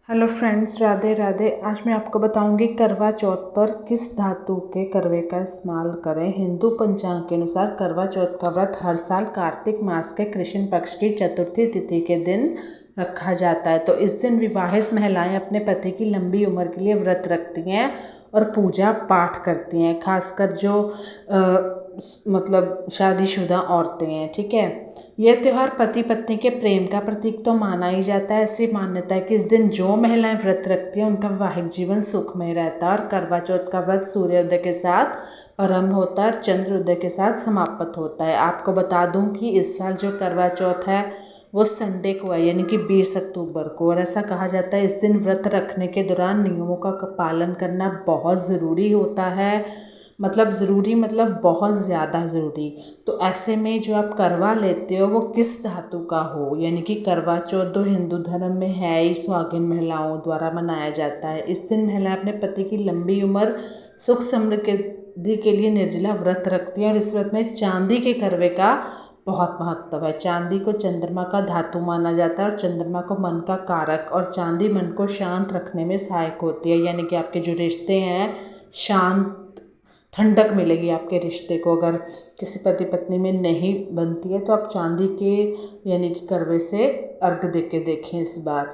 Hello friends, Radhe Radhe. आज मैं आपको बताऊंगी करवा चौथ पर किस धातु के करवे का इस्तेमाल करें। हिंदू पंचांग के अनुसार करवा चौथ का व्रत हर साल कार्तिक मास के कृष्ण पक्ष की चतुर्थी तिथि के दिन रखा जाता है। तो इस दिन विवाहित महिलाएं अपने पति की लंबी उम्र के लिए व्रत रखती हैं और पूजा पाठ करती हैं। खासकर जो मतलब शादीशुदा औरतें हैं, ठीक है। यह त्यौहार पति पत्नी के प्रेम का प्रतीक तो माना ही जाता है। ऐसी मान्यता है कि इस दिन जो महिलाएं व्रत रखती हैं उनका वैवाहिक जीवन सुखमय रहता है। और करवा चौथ का व्रत सूर्योदय के साथ प्रारंभ होता है और चंद्रोदय के साथ समाप्त होता है। आपको बता दूं कि इस साल जो करवा चौथ है वो संडे को है, यानी कि 20 अक्टूबर को। और ऐसा कहा जाता है इस दिन व्रत रखने के दौरान नियमों का पालन करना बहुत ज़रूरी होता है। मतलब ज़रूरी मतलब बहुत ज़्यादा ज़रूरी। तो ऐसे में जो आप करवा लेते हो वो किस धातु का हो, यानी कि करवा चौथ तो हिंदू धर्म में है ही सुहागिन महिलाओं द्वारा मनाया जाता है। इस दिन महिलाएं अपने पति की लंबी उम्र सुख समृद्धि के लिए निर्जला व्रत रखती हैं। और इस व्रत में चांदी के करवे का बहुत महत्व है। चांदी को चंद्रमा का धातु माना जाता है और चंद्रमा को मन का कारक, और चांदी मन को शांत रखने में सहायक होती है। यानी कि आपके जो रिश्ते हैं शांत, ठंडक मिलेगी आपके रिश्ते को। अगर किसी पति पत्नी में नहीं बनती है तो आप चांदी के यानी कि करवे से अर्घ दे के देखें इस बार,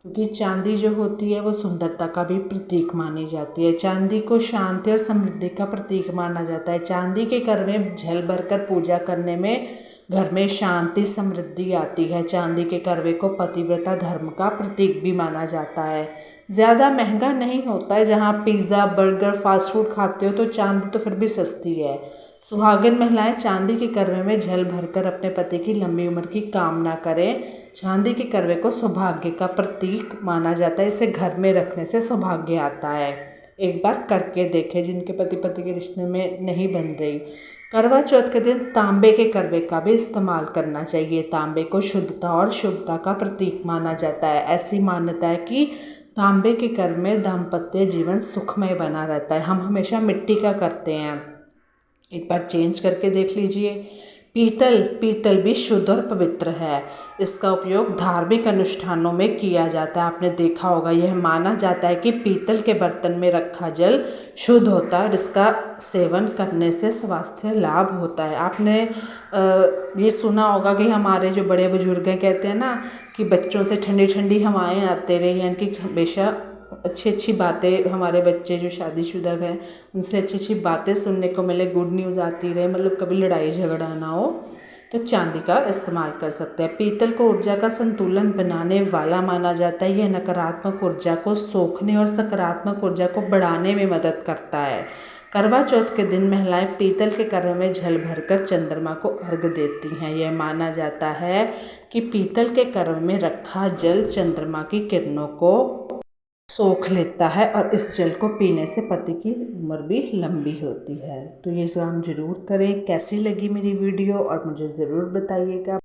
क्योंकि चांदी जो होती है वो सुंदरता का भी प्रतीक मानी जाती है। चांदी को शांति और समृद्धि का प्रतीक माना जाता है। चांदी के करवे जल भरकर पूजा करने में घर में शांति समृद्धि आती है। चांदी के करवे को पतिव्रता धर्म का प्रतीक भी माना जाता है। ज़्यादा महंगा नहीं होता है। जहाँ पिज़्ज़ा बर्गर फास्ट फूड खाते हो तो चांदी तो फिर भी सस्ती है। सुहागिन महिलाएं चांदी के करवे में जल भरकर अपने पति की लंबी उम्र की कामना करें। चांदी के करवे को सौभाग्य का प्रतीक माना जाता है। इसे घर में रखने से सौभाग्य आता है। एक बार करके देखें जिनके पति के रिश्ते में नहीं बन रही। करवा चौथ के दिन तांबे के करवे का भी इस्तेमाल करना चाहिए। तांबे को शुद्धता और शुभता का प्रतीक माना जाता है। ऐसी मान्यता है कि तांबे के करवे में दाम्पत्य जीवन सुखमय बना रहता है। हम हमेशा मिट्टी का करते हैं, एक बार चेंज करके देख लीजिए। पीतल भी शुद्ध और पवित्र है। इसका उपयोग धार्मिक अनुष्ठानों में किया जाता है। आपने देखा होगा, यह माना जाता है कि पीतल के बर्तन में रखा जल शुद्ध होता है और इसका सेवन करने से स्वास्थ्य लाभ होता है। आपने ये सुना होगा कि हमारे जो बड़े बुजुर्ग हैं कहते हैं ना कि बच्चों से ठंडी ठंडी हवाएं आते रहे, यानी कि हमेशा अच्छी अच्छी बातें, हमारे बच्चे जो शादीशुदा हैं उनसे अच्छी अच्छी बातें सुनने को मिले, गुड न्यूज़ आती रहे, मतलब कभी लड़ाई झगड़ा ना हो। तो चांदी का इस्तेमाल कर सकते हैं। पीतल को ऊर्जा का संतुलन बनाने वाला माना जाता है। यह नकारात्मक ऊर्जा को सोखने और सकारात्मक ऊर्जा को बढ़ाने में मदद करता है। करवा चौथ के दिन महिलाएं पीतल के करवे में जल भरकर चंद्रमा को अर्घ देती हैं। यह माना जाता है कि पीतल के करवे में रखा जल चंद्रमा की किरणों को सोख लेता है और इस जल को पीने से पति की उम्र भी लंबी होती है। तो ये काम ज़रूर करें। कैसी लगी मेरी वीडियो और मुझे ज़रूर बताइएगा।